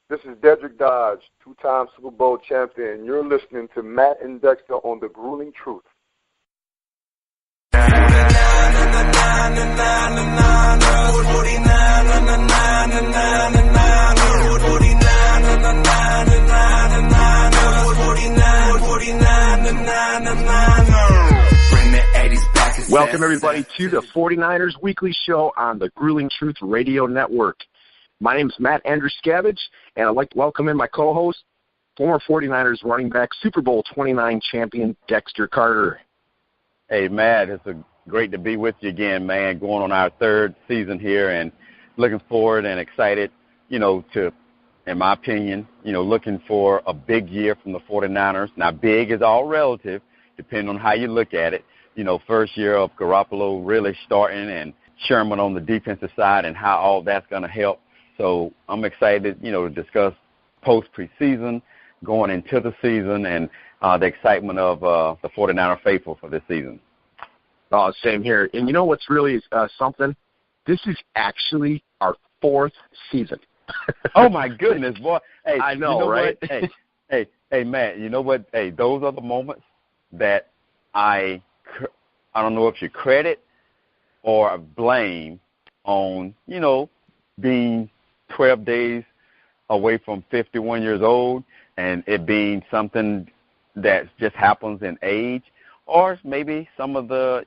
This is Dedrick Dodge, two-time Super Bowl champion. You're listening to Matt and Dexter on The Grueling Truth. Welcome, everybody, to the 49ers Weekly Show on the Grueling Truth Radio Network. My name is Matt Andruscavage, and I'd like to welcome in my co-host, former 49ers running back, Super Bowl 29 champion, Dexter Carter. Hey, Matt, it's great to be with you again, man, going on our third season here and looking forward and excited, to, in my opinion, looking for a big year from the 49ers. Now, big is all relative, depending on how you look at it. First year of Garoppolo really starting and Sherman on the defensive side and how all that's going to help. So I'm excited, to discuss post-preseason, going into the season, and the excitement of the 49er faithful for this season. Oh, same here. And you know what's really something? This is actually our fourth season. Oh, my goodness, boy. Hey, I know, right? Hey, Matt, you know what? Hey, those are the moments that I don't know if you credit or blame on, being 12 days away from 51 years old and it being something that just happens in age, or maybe some of the,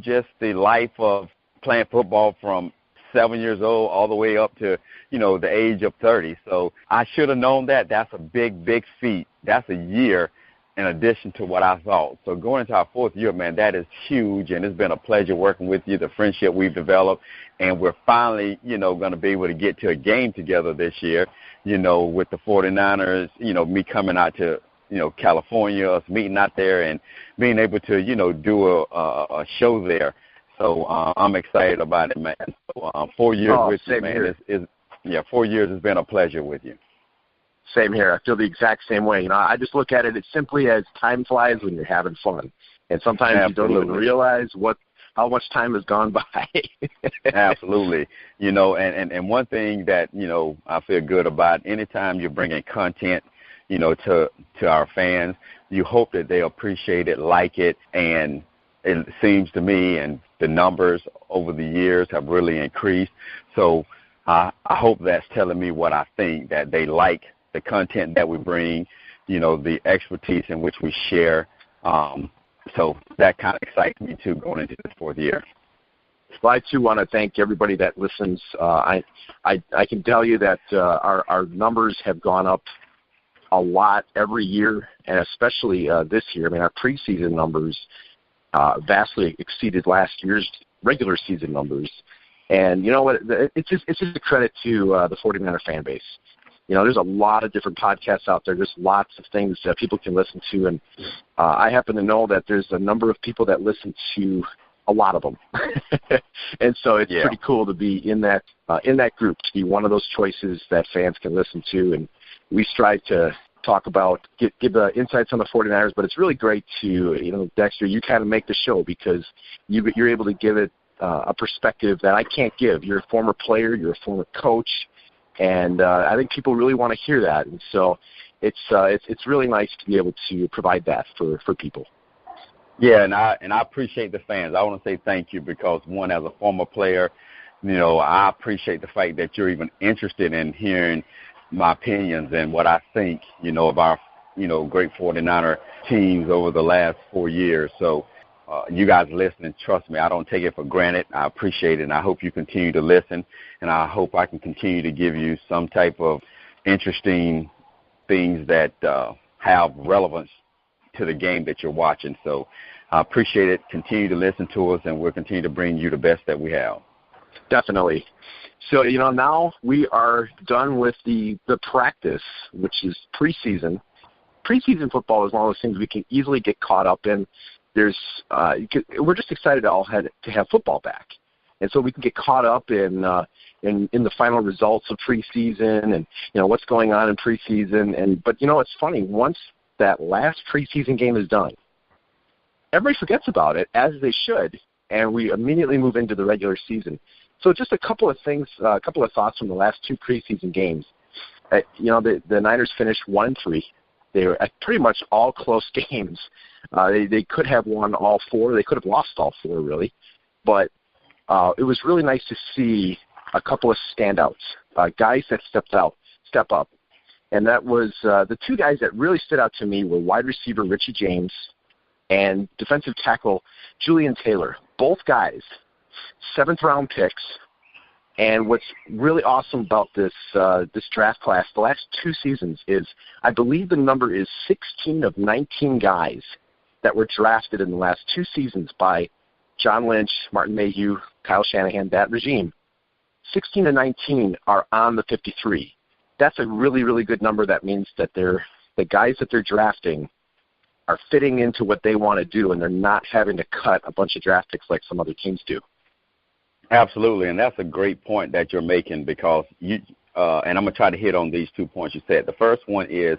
just the life of playing football from 7 years old all the way up to, the age of 30. So I should have known that. That's a big, big feat. That's a year in addition to what I thought. So going into our fourth year, man, that is huge, and it's been a pleasure working with you, the friendship we've developed, and we're finally, going to be able to get to a game together this year, with the 49ers, me coming out to, California, us meeting out there and being able to, do a show there. So I'm excited about it, man. So 4 years with you, man, 4 years has been a pleasure with you. Same here. I feel the exact same way. I just look at it as simply as time flies when you're having fun. And sometimes Absolutely. You don't even realize how much time has gone by. Absolutely. And one thing that, I feel good about, anytime you're bringing content, to our fans, you hope that they appreciate it, like it, and it seems to me, and the numbers over the years have really increased. So I hope that's telling me what I think, that they like the content that we bring, the expertise in which we share. So that kind of excites me, too, going into this fourth year. Well, I, too, want to thank everybody that listens. I can tell you that our numbers have gone up a lot every year, and especially this year. I mean, our preseason numbers vastly exceeded last year's regular season numbers. And you know what? It's just a credit to the 49er fan base. There's a lot of different podcasts out there. There's lots of things that people can listen to, and I happen to know that there's a number of people that listen to a lot of them. And so it's pretty cool to be in that group, to be one of those choices that fans can listen to. And we strive to talk about, give insights on the 49ers, but it's really great to, Dexter, you kind of make the show because you're able to give it a perspective that I can't give. You're a former player, you're a former coach, and I think people really want to hear that. And so it's really nice to be able to provide that for people. Yeah, and I appreciate the fans. I want to say thank you because, one, as a former player, I appreciate the fact that you're even interested in hearing my opinions and what I think, of our, great 49er teams over the last 4 years. So you guys listening, trust me, I don't take it for granted. I appreciate it, and I hope you continue to listen, and I hope I can continue to give you some type of interesting things that have relevance to the game that you're watching. So I appreciate it. Continue to listen to us, and we'll continue to bring you the best that we have. Definitely. So, now we are done with the practice, which is preseason. Preseason football is one of those things we can easily get caught up in. We're just excited to have football back, and so we can get caught up in the final results of preseason and what's going on in preseason. But it's funny, once that last preseason game is done, everybody forgets about it, as they should, and we immediately move into the regular season. So just a couple of things, a couple of thoughts from the last two preseason games. The Niners finished 1-3. They were pretty much all close games. They could have won all four. They could have lost all four, really. But it was really nice to see a couple of standouts, guys that step up. And that was the two guys that really stood out to me were wide receiver Richie James and defensive tackle Julian Taylor. Both guys, 7th-round picks. And what's really awesome about this draft class, the last 2 seasons, is I believe the number is 16 of 19 guys that were drafted in the last 2 seasons by John Lynch, Martin Mayhew, Kyle Shanahan, that regime. 16 of 19 are on the 53. That's a really, really good number. That means that the guys that they're drafting are fitting into what they want to do, and they're not having to cut a bunch of draft picks like some other teams do. Absolutely, and that's a great point that you're making because and I'm going to try to hit on these 2 points you said. The first one is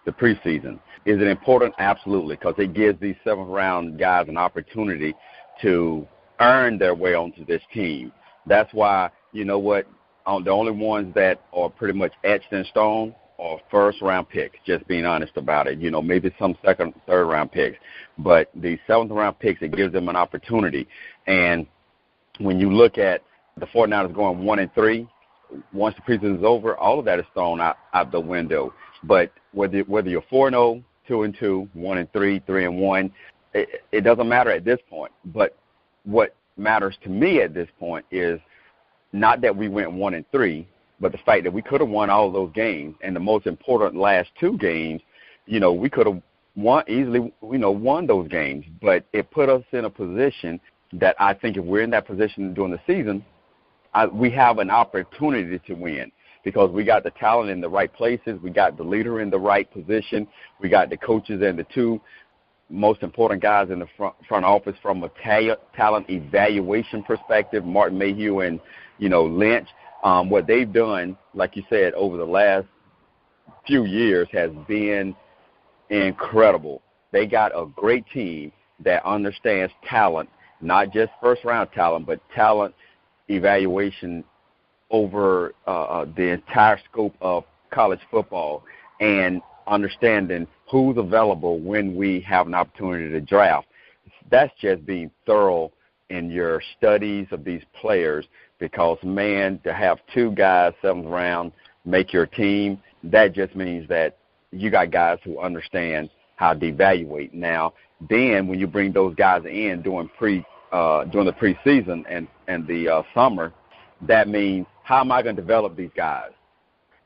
the preseason. Is it important? Absolutely, because it gives these 7th-round guys an opportunity to earn their way onto this team. That's why, you know what, the only ones that are pretty much etched in stone are first-round picks, just being honest about it. Maybe some second, third-round picks. But the 7th-round picks, it gives them an opportunity. And when you look at the 49ers going 1-3, once the preseason is over, all of that is thrown out the window. But whether you're 4-0, 2-2, 1-3, 3-1, it doesn't matter at this point. But what matters to me at this point is not that we went 1-3, but the fact that we could have won all of those games. And the most important last 2 games, we could have won those games. But it put us in a position that I think if we're in that position during the season, we have an opportunity to win because we got the talent in the right places. We got the leader in the right position. We got the coaches and the 2 most important guys in the front office from a talent evaluation perspective, Martin Mayhew and, Lynch. What they've done, like you said, over the last few years has been incredible. They got a great team that understands talent, not just first-round talent, but talent evaluation over the entire scope of college football and understanding who's available when we have an opportunity to draft. That's just being thorough in your studies of these players because, man, to have 2 guys, 7th round, make your team, that just means that you got guys who understand how to evaluate. Now, then when you bring those guys in during the preseason and the summer, that means how am I going to develop these guys?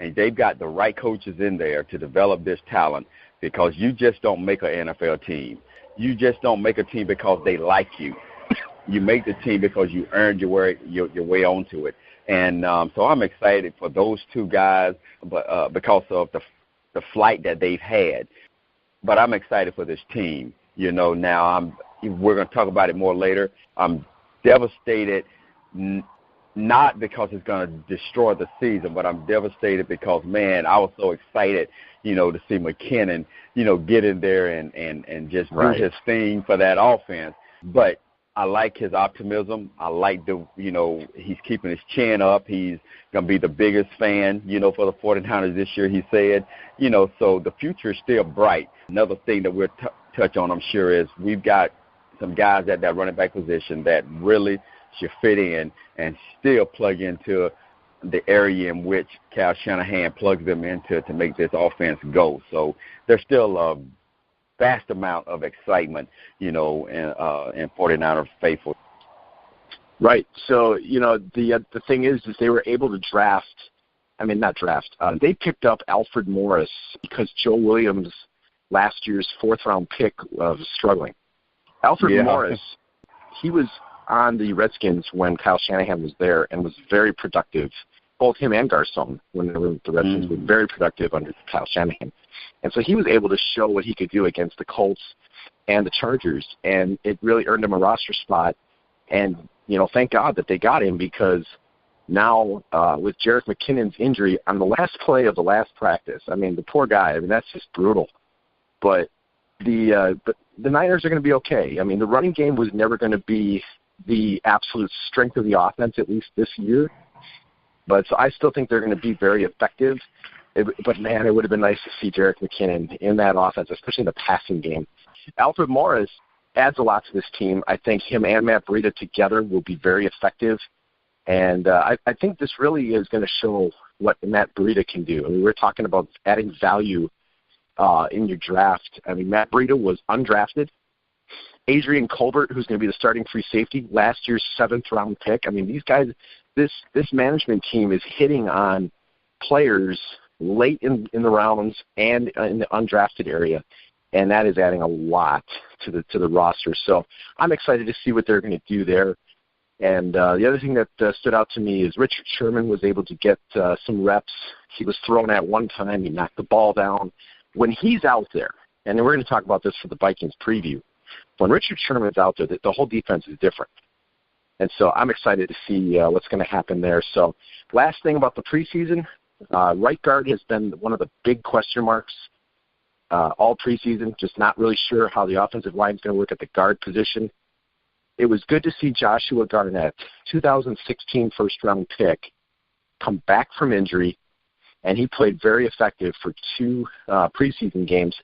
And they've got the right coaches in there to develop this talent because you just don't make an NFL team. You just don't make a team because they like you. You make the team because you earned your way onto it. And so I'm excited for those 2 guys but because of the flight that they've had. But I'm excited for this team. Now we're going to talk about it more later. I'm devastated, not because it's going to destroy the season, but I'm devastated because, man, I was so excited, to see McKinnon, get in there and just do his thing for that offense. But I like his optimism. I like he's keeping his chin up. He's going to be the biggest fan, for the 49ers this year, he said. So the future is still bright. Another thing that we'll touch on, I'm sure, is we've got some guys at that running back position that really should fit in and still plug into the area in which Kyle Shanahan plugs them into to make this offense go. So there's still a vast amount of excitement, in 49er faithful. Right. So, the thing is they were able to they picked up Alfred Morris because Joe Williams, last year's 4th-round pick, was struggling. Alfred Morris, he was on the Redskins when Kyle Shanahan was there and was very productive. Both him and Garcon, when they were with the Redskins, were very productive under Kyle Shanahan. And so he was able to show what he could do against the Colts and the Chargers, and it really earned him a roster spot. And, thank God that they got him because now with Jerick McKinnon's injury on the last play of the last practice, the poor guy, that's just brutal. But the Niners are going to be okay. The running game was never going to be the absolute strength of the offense, at least this year. But so I still think they're going to be very effective. But man, it would have been nice to see Jerick McKinnon in that offense, especially in the passing game. Alfred Morris adds a lot to this team. I think him and Matt Breida together will be very effective. And I think this really is going to show what Matt Breida can do. I mean, we're talking about adding value in your draft. I mean, Matt Breida was undrafted. Adrian Colbert, who's going to be the starting free safety, last year's 7th-round pick. I mean, these guys, this management team is hitting on players late in the rounds and in the undrafted area, and that is adding a lot to the roster. So I'm excited to see what they're going to do there. And the other thing that stood out to me is Richard Sherman was able to get some reps. He was thrown at one time. He knocked the ball down. When he's out there, and we're going to talk about this for the Vikings preview, when Richard Sherman's out there, the whole defense is different. And so I'm excited to see what's going to happen there. So last thing about the preseason, right guard has been one of the big question marks all preseason, just not really sure how the offensive line is going to work at the guard position. It was good to see Joshua Garnett, 2016 first-round pick, come back from injury, and he played very effective for 2 preseason games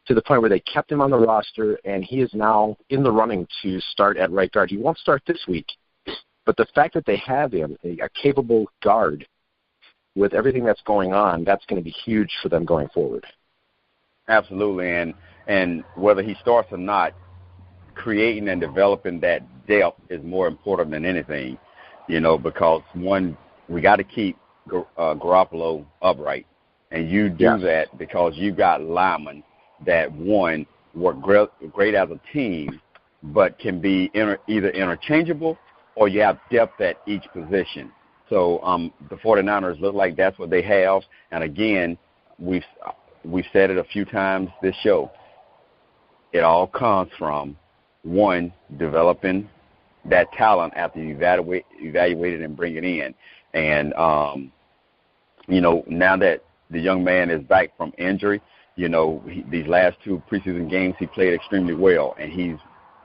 to the point where they kept him on the roster, and he is now in the running to start at right guard. He won't start this week, but the fact that they have him, a capable guard, with everything that's going on, that's going to be huge for them going forward. Absolutely, and whether he starts or not, creating and developing that depth is more important than anything, because, one, we got to keep Garoppolo upright, and you do that because you got linemen that, one, work great as a team, but can be either interchangeable or you have depth at each position. So the 49ers look like that's what they have. And, again, we've said it a few times this show. It all comes from, one, developing that talent after you evaluate it and bring it in. And, now that the young man is back from injury, these last 2 preseason games he played extremely well, and he's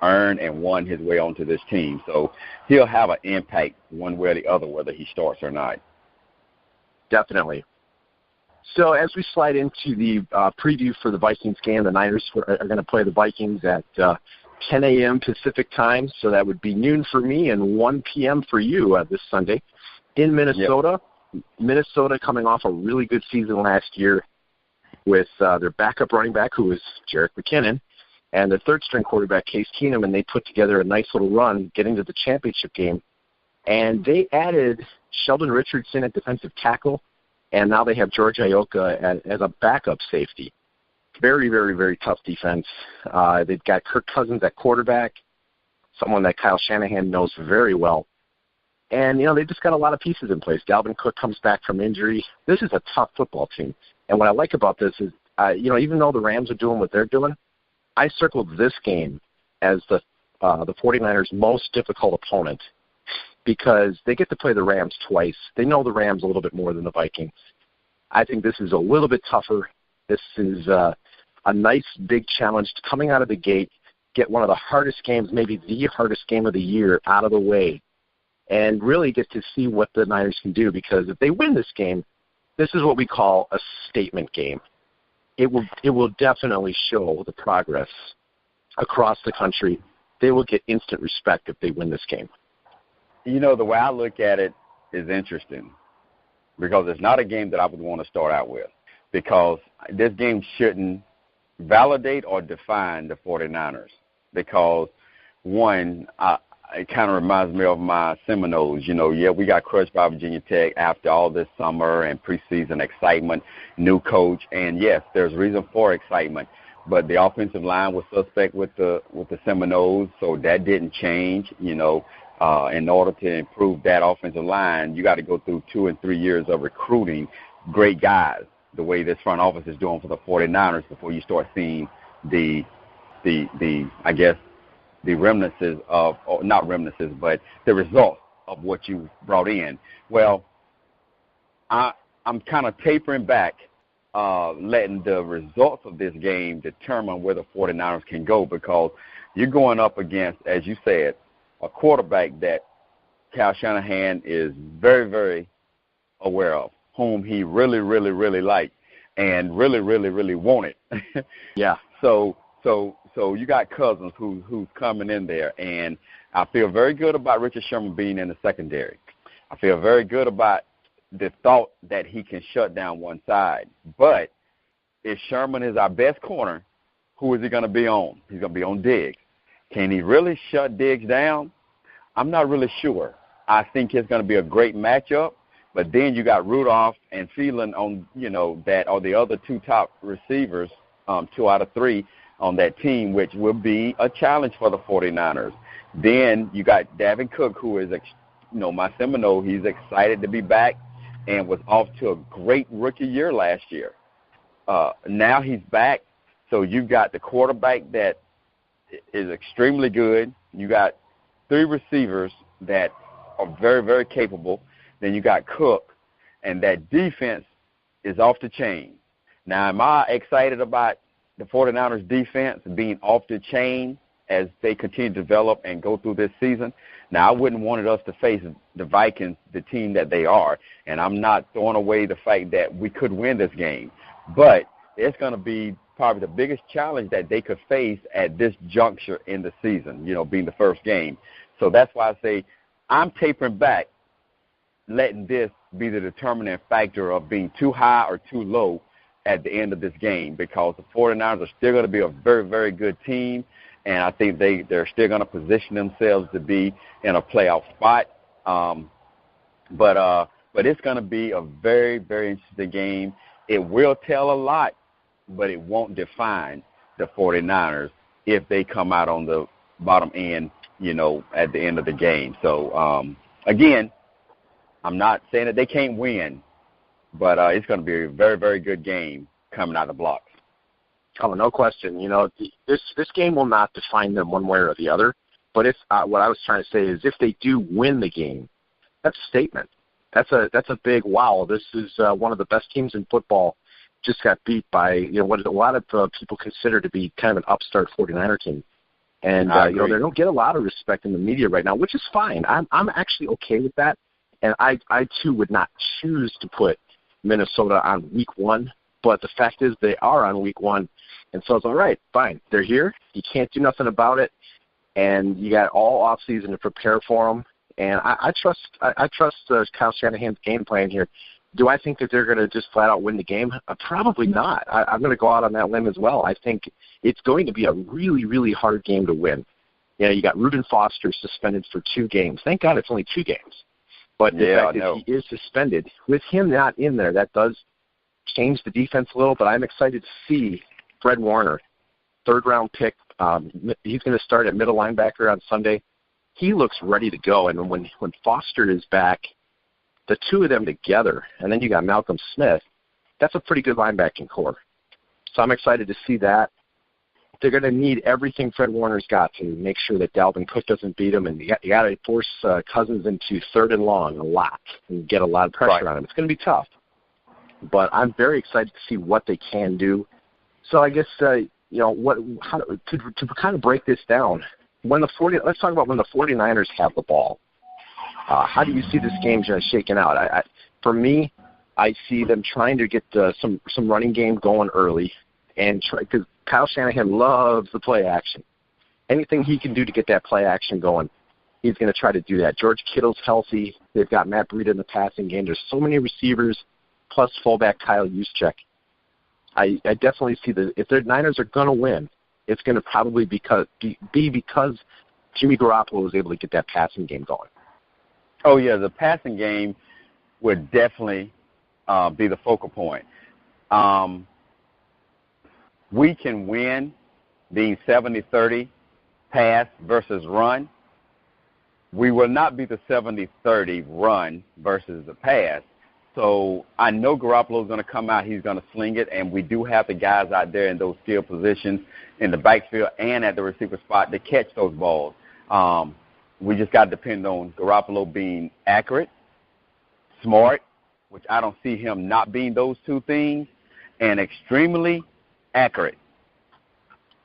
earned and won his way onto this team. So he'll have an impact one way or the other, whether he starts or not. Definitely. So as we slide into the preview for the Vikings game, the Niners are going to play the Vikings at 10 a.m. Pacific time, so that would be noon for me and 1 p.m. for you this Sunday in Minnesota. Yep. Minnesota coming off a really good season last year with their backup running back, who was Jerick McKinnon, and their third-string quarterback, Case Keenum, and they put together a nice little run getting to the championship game. And they added Sheldon Richardson at defensive tackle, and now they have George Ioka as a backup safety. Very, very, very tough defense. They've got Kirk Cousins at quarterback, someone that Kyle Shanahan knows very well. And, they've just got a lot of pieces in place. Dalvin Cook comes back from injury. This is a tough football team. And what I like about this is, even though the Rams are doing what they're doing, I circled this game as the 49ers' most difficult opponent because they get to play the Rams twice. They know the Rams a little bit more than the Vikings. I think this is a little bit tougher. This is a nice big challenge coming out of the gate, get one of the hardest games, maybe the hardest game of the year out of the way, and really get to see what the Niners can do, because if they win this game, this is what we call a statement game. It will definitely show the progress across the country. They will get instant respect if they win this game. The way I look at it is interesting because it's not a game that I would want to start out with, because this game shouldn't validate or define the 49ers because, one, it kind of reminds me of my Seminoles. We got crushed by Virginia Tech after all this summer and preseason excitement, new coach, and yes, there's reason for excitement. But the offensive line was suspect with the Seminoles, so that didn't change. In order to improve that offensive line, you got to go through 2 and 3 years of recruiting great guys, the way this front office is doing for the 49ers, before you start seeing the remnants of, or not remnants, but the results of what you brought in. Well, I'm kind of tapering back, letting the results of this game determine where the 49ers can go, because you're going up against, as you said, a quarterback that Kyle Shanahan is very, very aware of, whom he really, really, really liked and really, really, really wanted. Yeah. So you got Cousins who's coming in there, and I feel very good about Richard Sherman being in the secondary. I feel very good about the thought that he can shut down one side. But if Sherman is our best corner, who is he going to be on? He's going to be on Diggs. Can he really shut Diggs down? I'm not really sure. I think it's going to be a great matchup. But then you got Rudolph and Thielen on, that are the other two top receivers, 2 out of 3 on that team, which will be a challenge for the 49ers. Then you got Dalvin Cook, who is, my Seminole. He's excited to be back and was off to a great rookie year last year. Now he's back, so you've got the quarterback that is extremely good. You got 3 receivers that are very, very capable. Then you got Cook, and that defense is off the chain. Now, am I excited about the 49ers defense being off the chain as they continue to develop and go through this season? Now, I wouldn't want us to face the Vikings, the team that they are, and I'm not throwing away the fact that we could win this game. But it's going to be probably the biggest challenge that they could face at this juncture in the season, being the first game. So that's why I say I'm tapering back, letting this be the determining factor of being too high or too low at the end of this game, because the 49ers are still going to be a very, very good team, and I think they're still going to position themselves to be in a playoff spot. But it's going to be a very, very interesting game. It will tell a lot, but it won't define the 49ers if they come out on the bottom end, at the end of the game. So, again, I'm not saying that they can't win, but it's going to be a very, very good game coming out of the blocks. Oh, no question. This game will not define them one way or the other. But if what I was trying to say is, if they do win the game, that's a statement. That's a big wow. This is one of the best teams in football. Just got beat by what a lot of people consider to be kind of an upstart 49er team. And they don't get a lot of respect in the media right now, which is fine. I'm actually okay with that. And I too would not choose to put Minnesota on week 1, but the fact is they are on week 1, and so it's all right, fine. They're here. You can't do nothing about it, and you got all off season to prepare for them. And I trust Kyle Shanahan's game plan here. Do I think that they're going to just flat out win the game? Probably not. I'm going to go out on that limb as well. I think it's going to be a really, really hard game to win. You got Reuben Foster suspended for 2 games. Thank God it's only 2 games. But the fact that he is suspended, with him not in there, that does change the defense a little. But I'm excited to see Fred Warner, 3rd-round pick. He's going to start at middle linebacker on Sunday. He looks ready to go. And when Foster is back, the 2 of them together, and then you got Malcolm Smith, that's a pretty good linebacking core. So I'm excited to see that. They're going to need everything Fred Warner's got to make sure that Dalvin Cook doesn't beat him, and you got to force Cousins into 3rd and long a lot and get a lot of pressure on him. It's going to be tough, but I'm very excited to see what they can do. So I guess to kind of break this down, let's talk about when the 49ers have the ball. How do you see this game shaking out? For me, I see them trying to get some running game going early, and because Kyle Shanahan loves the play action. Anything he can do to get that play action going, he's going to try to do that. George Kittle's healthy. They've got Matt Breida in the passing game. There's so many receivers, plus fullback Kyle Juszczyk. I definitely see if the Niners are going to win, it's going to probably be because Jimmy Garoppolo was able to get that passing game going. Oh, yeah, the passing game would definitely be the focal point. We can win being 70-30 pass versus run. We will not be the 70-30 run versus the pass. So I know Garoppolo is going to come out. He's going to sling it, and we do have the guys out there in those skill positions in the backfield and at the receiver spot to catch those balls. We just got to depend on Garoppolo being accurate, smart, which I don't see him not being those 2 things, and extremely accurate.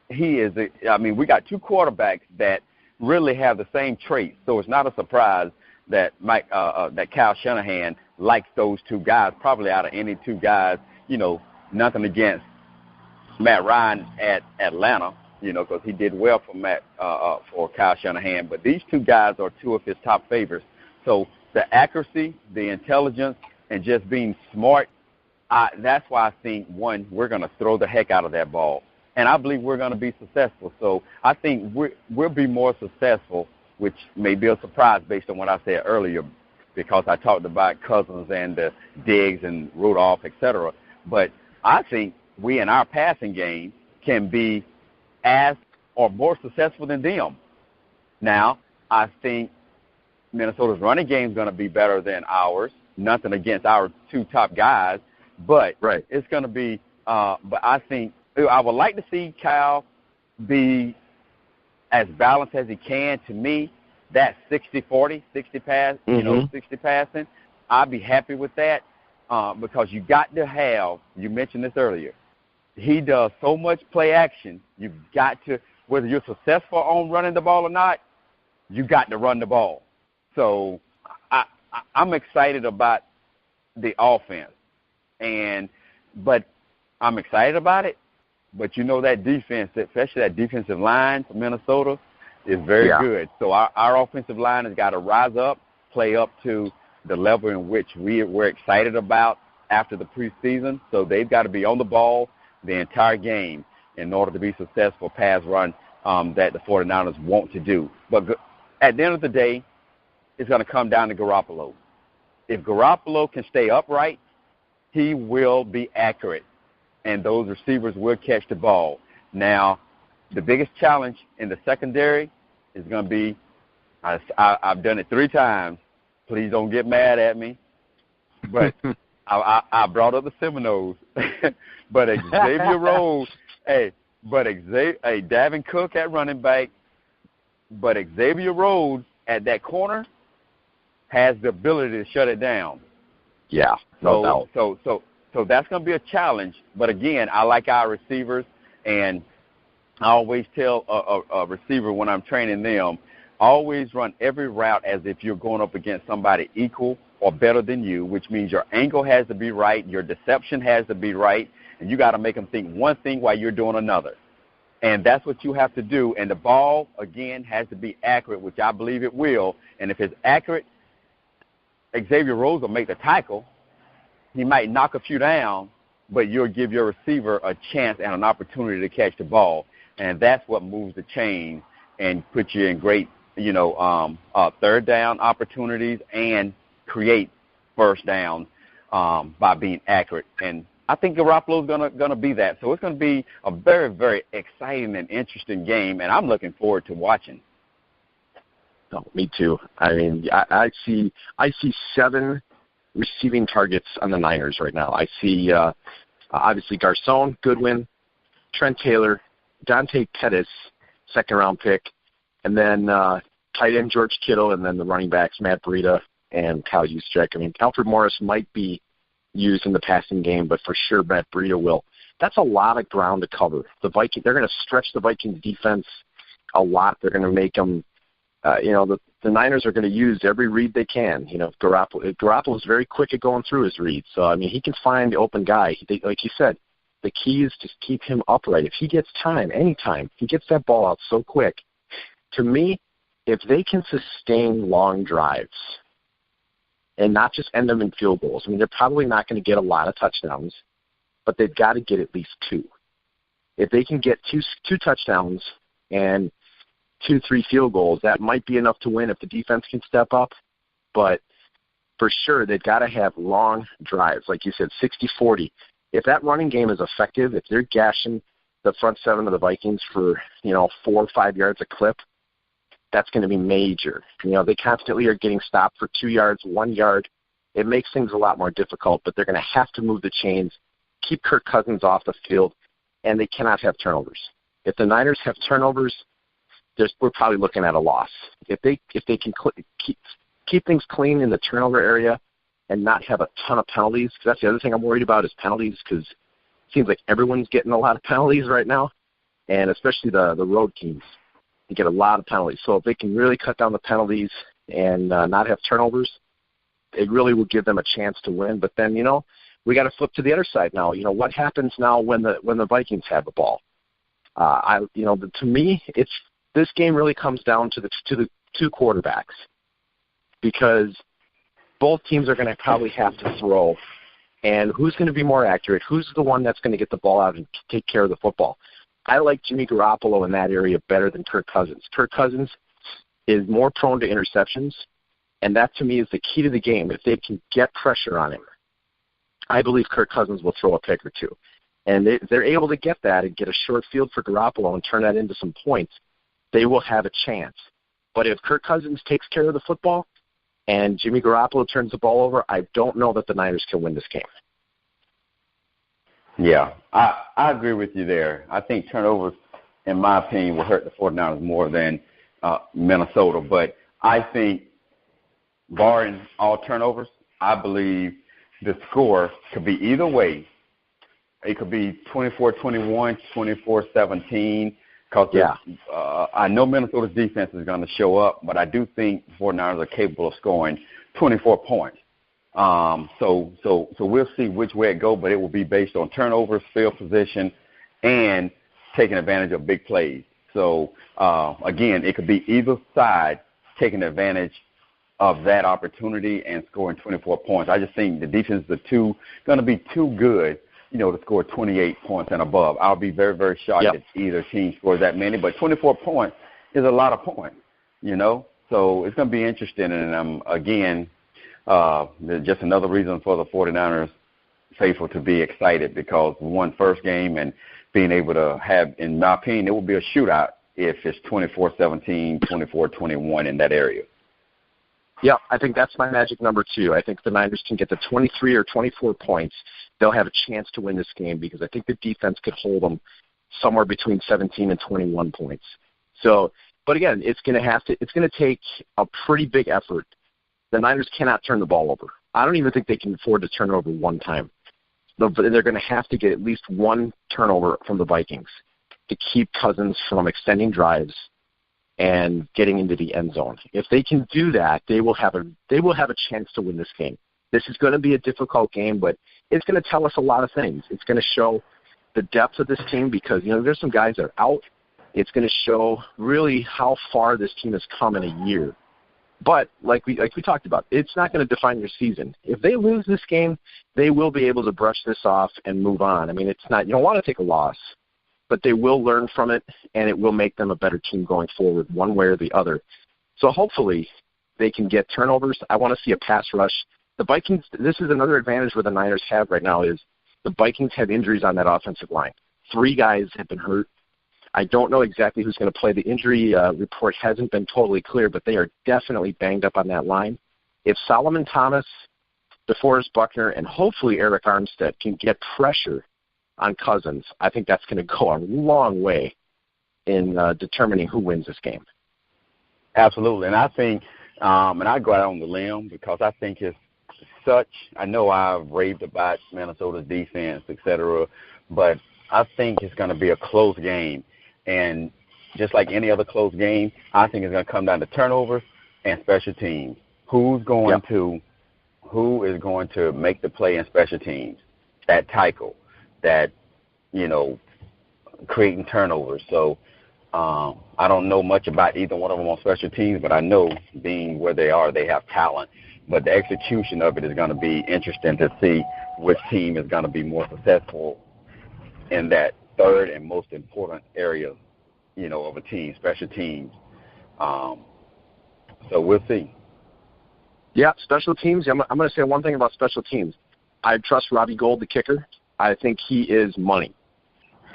We got 2 quarterbacks that really have the same traits, so it's not a surprise that Kyle Shanahan likes those two guys, probably out of any two guys. Nothing against Matt Ryan at Atlanta, because he did well for Kyle Shanahan. But these two guys are two of his top favorites. So the accuracy, the intelligence, and just being smart, that's why I think, one, we're going to throw the heck out of that ball. And I believe we're going to be successful. So I think we'll be more successful, which may be a surprise based on what I said earlier, because I talked about Cousins and the Diggs and Rudolph, et cetera. But I think we in our passing game can be as or more successful than them. Now, I think Minnesota's running game is going to be better than ours. Nothing against our two top guys, but It's going to be. But I think I would like to see Kyle be as balanced as he can. To me, that 60-40, 60 pass, 60 passing, I'd be happy with that because you got to have. You mentioned this earlier. He does so much play action. You've got to, whether you're successful on running the ball or not, you got to run the ball. So I'm excited about the offense, but I'm excited about it. But that defense, especially that defensive line for Minnesota, is very good. So our offensive line has got to rise up, play up to the level in which we're excited about after the preseason. So they've got to be on the ball the entire game in order to be successful pass run that the 49ers want to do. But at the end of the day, it's going to come down to Garoppolo. If Garoppolo can stay upright, he will be accurate, and those receivers will catch the ball. Now, the biggest challenge in the secondary is going to be, I've done it 3 times. Please don't get mad at me. But I brought up the Seminoles. But Xavier Rhodes, Davin Cook at running back, but Xavier Rhodes at that corner has the ability to shut it down. Yeah, no doubt. So that's going to be a challenge. But, again, I like our receivers, and I always tell a receiver when I'm training them, always run every route as if you're going up against somebody equal or better than you, which means your angle has to be right, your deception has to be right, and you got to make them think one thing while you're doing another. And that's what you have to do. And the ball, again, has to be accurate, which I believe it will. And if it's accurate, Xavier Rhodes will make the tackle. He might knock a few down, but you'll give your receiver a chance and an opportunity to catch the ball. And that's what moves the chain and puts you in great, third down opportunities and create first down by being accurate. And I think Garoppolo's gonna be that. So it's going to be a very, very exciting and interesting game, and I'm looking forward to watching. No, me too. I mean, I see 7 receiving targets on the Niners right now. I see obviously Garcon, Goodwin, Trent Taylor, Dante Pettis, second-round pick, and then tight end George Kittle, and then the running backs Matt Breida and Kyle Juszczyk. I mean, Alfred Morris might be used in the passing game, but for sure Matt Breida will. That's a lot of ground to cover. They're going to stretch the Vikings defense a lot. They're going to make them, the Niners are going to use every read they can. Garoppolo is very quick at going through his reads. So, I mean, he can find the open guy. Like you said, the key is just keep him upright. If he gets time, anytime, he gets that ball out so quick. To me, if they can sustain long drives and not just end them in field goals, I mean, they're probably not going to get a lot of touchdowns, but they've got to get at least 2. If they can get two touchdowns and 2-3 field goals, that might be enough to win if the defense can step up. But for sure, they've got to have long drives. Like you said, 60-40. If that running game is effective, if they're gashing the front 7 of the Vikings for, 4 or 5 yards a clip, that's going to be major. They constantly are getting stopped for 2 yards, 1 yard. It makes things a lot more difficult, but they're going to have to move the chains, keep Kirk Cousins off the field, and they cannot have turnovers. If the Niners have turnovers, we're probably looking at a loss. If they can keep things clean in the turnover area and not have a ton of penalties, because that's the other thing I'm worried about is penalties, because it seems like everyone's getting a lot of penalties right now, and especially the road teams. You get a lot of penalties. So if they can really cut down the penalties and not have turnovers, it really will give them a chance to win. But then, we got to flip to the other side now. What happens now when the Vikings have the ball? To me, this game really comes down to the two quarterbacks, because both teams are going to probably have to throw, and who's going to be more accurate? Who's the one that's going to get the ball out and take care of the football? I like Jimmy Garoppolo in that area better than Kirk Cousins. Kirk Cousins is more prone to interceptions, and that to me is the key to the game. If they can get pressure on him, I believe Kirk Cousins will throw a pick or two. And if they're able to get that and get a short field for Garoppolo and turn that into some points, they will have a chance. But if Kirk Cousins takes care of the football and Jimmy Garoppolo turns the ball over, I don't know that the Niners can win this game. Yeah, I agree with you there. I think turnovers, in my opinion, will hurt the 49ers more than Minnesota. But I think, barring all turnovers, I believe the score could be either way. It could be 24-21, 24-17, because I know Minnesota's defense is going to show up, but I do think the 49ers are capable of scoring 24 points. So we'll see which way it goes, but it will be based on turnovers, field position, and taking advantage of big plays. So, again, it could be either side taking advantage of that opportunity and scoring 24 points. I just think the defense is going to be too good, to score 28 points and above. I'll be very, very shocked if either team scores that many, but 24 points is a lot of points, So it's going to be interesting, and again, just another reason for the 49ers faithful to be excited, because we won first game and being able to have, in my opinion, it will be a shootout if it's 24-17, 24-21 in that area. Yeah, I think that's my magic number too. I think the Niners can get to 23 or 24 points. They'll have a chance to win this game, because I think the defense could hold them somewhere between 17 and 21 points. So, but again, it's going to take a pretty big effort. The Niners cannot turn the ball over. I don't even think they can afford to turn it over one time. They're going to have to get at least one turnover from the Vikings to keep Cousins from extending drives and getting into the end zone. If they can do that, they will have a chance to win this game. This is going to be a difficult game, but it's going to tell us a lot of things. It's going to show the depth of this team, because there's some guys that are out. It's going to show really how far this team has come in a year. But like we talked about, it's not going to define your season. If they lose this game, they will be able to brush this off and move on. I mean, it's not, you don't want to take a loss, but they will learn from it, and it will make them a better team going forward, one way or the other. So hopefully they can get turnovers. I want to see a pass rush. The Vikings, this is another advantage where the Niners have right now, is the Vikings have injuries on that offensive line. 3 guys have been hurt. I don't know exactly who's going to play. The injury report hasn't been totally clear, but they are definitely banged up on that line. If Solomon Thomas, DeForest Buckner, and hopefully Eric Armstead can get pressure on Cousins, I think that's going to go a long way in determining who wins this game. Absolutely. And I think, and I go out on the limb, because I think it's such, I know I've raved about Minnesota's defense, et cetera, but I think it's going to be a close game. And just like any other close game, I think it's going to come down to turnovers and special teams. Who is going to make the play in special teams? That tackle, that, creating turnovers. So I don't know much about either one of them on special teams, but I know, being where they are, they have talent. But the execution of it is going to be interesting to see which team is going to be more successful in that third and most important area, of a team, special teams. So we'll see. Yeah, special teams. I'm going to say one thing about special teams. I trust Robbie Gould, the kicker. I think he is money.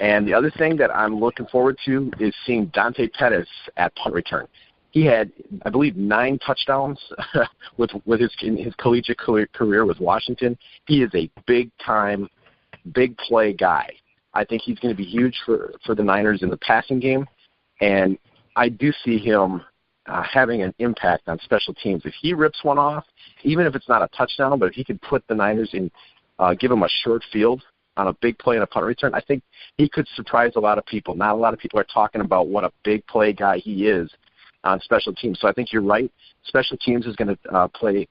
And the other thing that I'm looking forward to is seeing Dante Pettis at punt return. He had, I believe, 9 touchdowns with his collegiate career with Washington. He is a big-time, big-play guy. I think he's going to be huge for the Niners in the passing game, and I do see him having an impact on special teams. If he rips one off, even if it's not a touchdown, but if he could put the Niners in, give them a short field on a big play and a punt return, I think he could surprise a lot of people. Not a lot of people are talking about what a big play guy he is, on special teams. So I think you're right. Special teams is going to play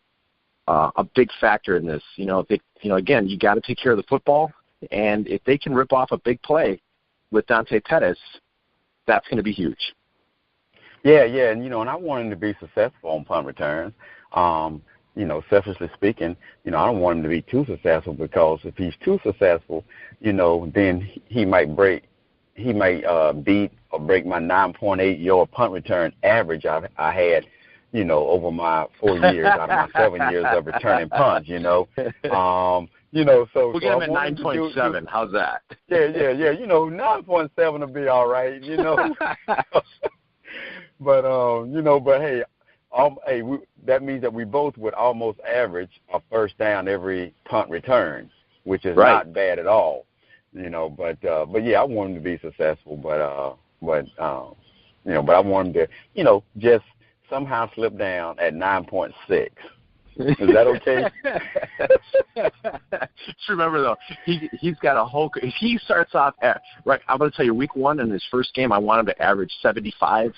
a big factor in this. Again, you got to take care of the football, and if they can rip off a big play with Dante Pettis, that's going to be huge. Yeah, and and I want him to be successful on punt returns. Selfishly speaking, I don't want him to be too successful, because if he's too successful, then he might beat or break my 9.8 yard punt return average I had, over my 4 years out of my 7 years of returning punts. So we'll get him at 9.7. How's that? Yeah. 9.7 will be all right. But hey, that means that we both would almost average a first down every punt return, which is not bad at all. But yeah, I want him to be successful, but I want him to, just somehow slip down at 9.6. Is that okay? Just remember, though, he's got a whole – if he starts off at – right, I'm going to tell you, week one in his first game, I want him to average 75.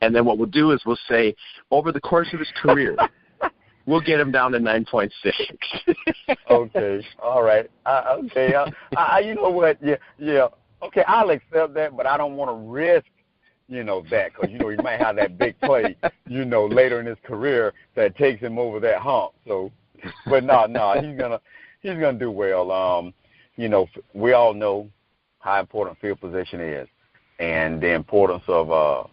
And then what we'll do is we'll say, over the course of his career, we'll get him down to 9.6. Okay. All right. Okay. You know what? Yeah. Okay, I'll accept that, but I don't want to risk, that, because, he might have that big play, later in his career that takes him over that hump. So, but no, he's gonna do well. We all know how important field position is, and the importance of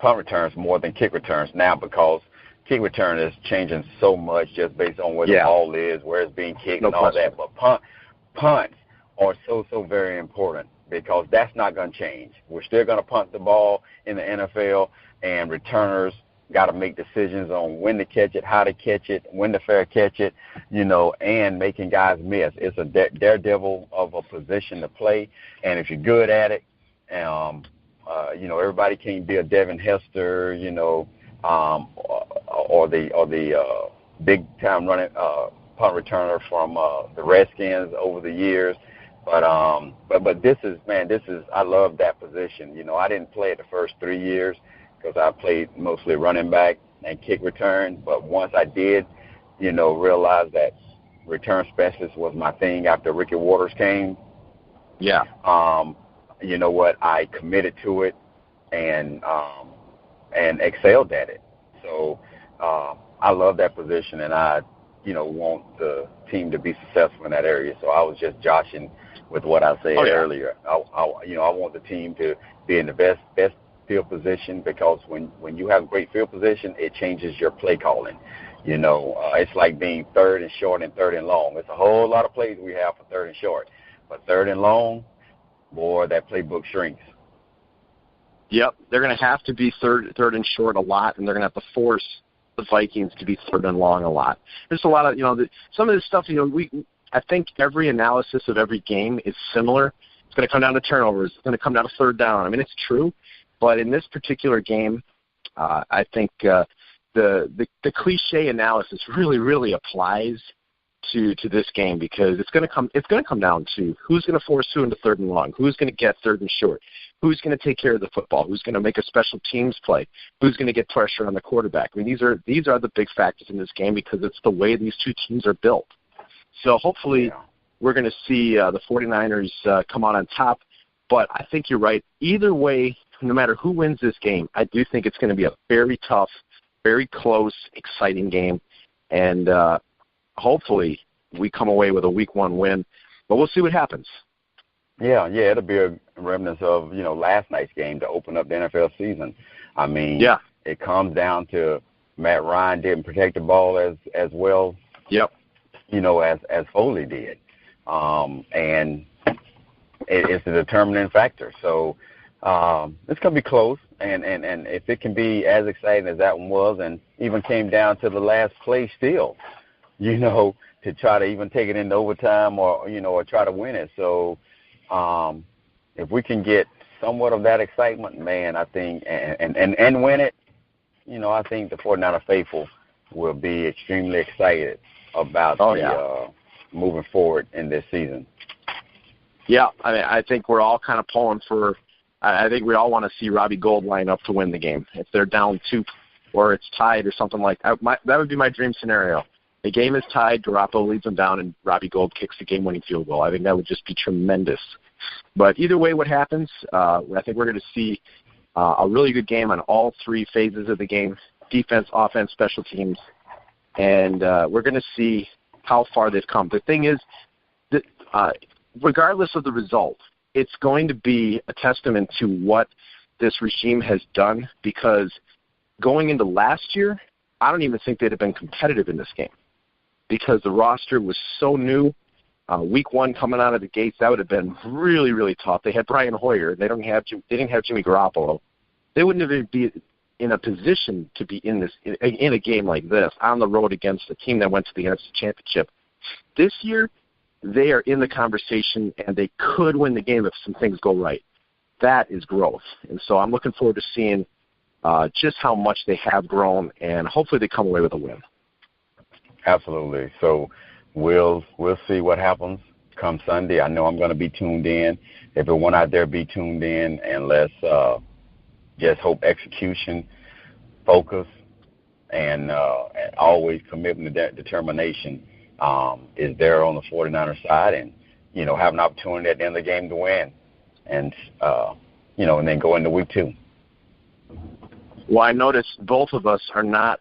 punt returns more than kick returns now, because kick return is changing so much just based on where the ball is, where it's being kicked, and all that. But punts are so very important, because that's not going to change. We're still going to punt the ball in the NFL, and returners got to make decisions on when to catch it, how to catch it, when to fair catch it, and making guys miss. It's a daredevil of a position to play, and if you're good at it, everybody can't be a Devin Hester, or the big time running punt returner from the Redskins over the years. But this is I love that position. I didn't play it the first 3 years, because I played mostly running back and kick return. But once I did, realize that return specialist was my thing after Ricky Waters came. Yeah. You know what? I committed to it and excelled at it. So I love that position, and I, want the team to be successful in that area. So I was just joshing with what I said earlier. I want the team to be in the best field position, because when you have great field position, it changes your play calling. It's like being third and short and third and long. It's a whole lot of plays we have for third and short, but third and long, boy, that playbook shrinks. Yep, they're going to have to be third and short a lot, and they're going to have to force the Vikings to be third and long a lot. There's a lot of, some of this stuff, I think every analysis of every game is similar. It's going to come down to turnovers. It's going to come down to third down. I mean, it's true, but in this particular game, I think the cliche analysis really applies to this game, because it's going to come down to who's going to force who into third and long, who's going to get third and short, who's going to take care of the football, who's going to make a special teams play, who's going to get pressure on the quarterback. I mean, these are the big factors in this game, because it's the way these two teams are built. So hopefully we're going to see the 49ers come out on top. But I think you're right. Either way, no matter who wins this game, I do think it's going to be a very tough, very close, exciting game. And hopefully we come away with a week one win. But we'll see what happens. Yeah, it'll be a remnant of, last night's game to open up the NFL season. I mean, it comes down to Matt Ryan didn't protect the ball as well, as Foley did. And it's a determining factor. So it's going to be close. And if it can be as exciting as that one was, and even came down to the last play still, to try to even take it into overtime or try to win it. So if we can get somewhat of that excitement, man, I think, and win it, I think the 49er faithful will be extremely excited about moving forward in this season. Yeah, I mean, I think we're all kind of pulling for I think we all want to see Robbie Gould line up to win the game. If they're down 2 or it's tied or something like that, that would be my dream scenario. The game is tied, Garoppolo leads them down, and Robbie Gould kicks the game-winning field goal. I think that would just be tremendous. But either way, what happens, I think we're going to see a really good game on all 3 phases of the game, defense, offense, special teams, and we're going to see how far they've come. The thing is, that, regardless of the result, it's going to be a testament to what this regime has done, because going into last year, I don't even think they'd have been competitive in this game because the roster was so new. Week 1 coming out of the gates, that would have been really, really tough. They had Brian Hoyer. They didn't have Jimmy Garoppolo. They wouldn't even be in a position to be in a game like this on the road against a team that went to the NFC Championship. This year, they are in the conversation, and they could win the game if some things go right. That is growth. And so I'm looking forward to seeing just how much they have grown, and hopefully they come away with a win. Absolutely. So we'll see what happens come Sunday. I know I'm going to be tuned in. Everyone out there be tuned in, and let's just hope execution, focus, and always commitment and determination is there on the 49ers side, and, have an opportunity at the end of the game to win, and, and then go into week 2. Well, I noticed both of us are not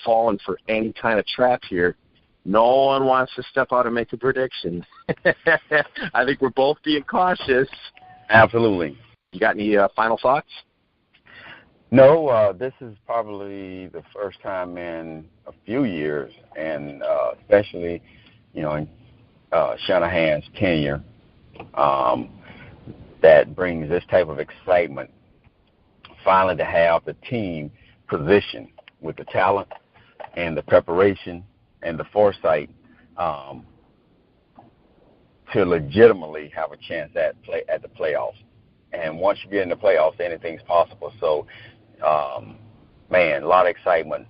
falling for any kind of trap here. No one wants to step out and make a prediction. I think we're both being cautious. Absolutely. You got any final thoughts? No, this is probably the first time in a few years, and especially, in Shanahan's tenure, that brings this type of excitement, finally to have the team positioned with the talent and the preparation and the foresight to legitimately have a chance at the playoffs. And once you get in the playoffs, anything's possible. So, a lot of excitement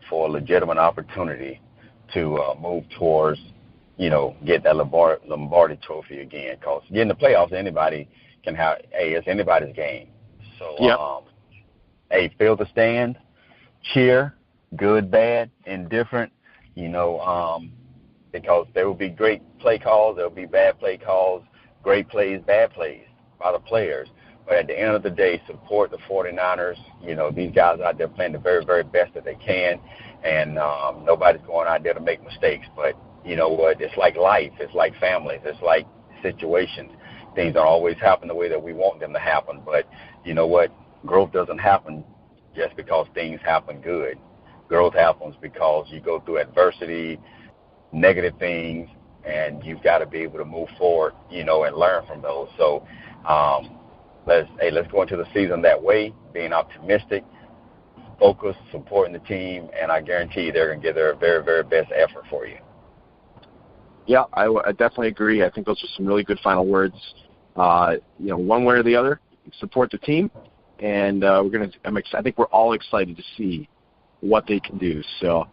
for a legitimate opportunity to move towards, get that Lombardi trophy again. Because getting the playoffs, anybody can have. It's anybody's game. So, yep. Feel the stand, cheer, good, bad, indifferent. Because there will be great play calls, there will be bad play calls, great plays, bad plays by the players. But at the end of the day, support the 49ers. These guys out there playing the very, very best that they can, and nobody's going out there to make mistakes. But you know what? It's like life. It's like families. It's like situations. Things don't always happen the way that we want them to happen. But you know what? Growth doesn't happen just because things happen good. Growth happens because you go through adversity, negative things, and you've got to be able to move forward, and learn from those. So let's go into the season that way, being optimistic, focused, supporting the team, and I guarantee you they're going to give their very, very best effort for you. Yeah, I definitely agree. I think those are some really good final words. One way or the other, support the team, and I think we're all excited to see what they can do. So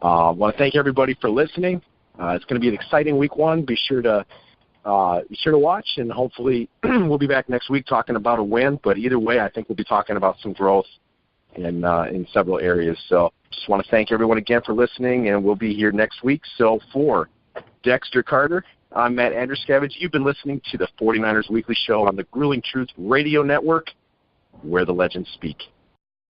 I want to thank everybody for listening. It's going to be an exciting week 1. Be sure to watch, and hopefully we'll be back next week talking about a win. But either way, I think we'll be talking about some growth in several areas. So just want to thank everyone again for listening, and we'll be here next week. So for Dexter Carter, I'm Matt Andruscavage. You've been listening to the 49ers Weekly Show on the Grueling Truth Radio Network, where the legends speak.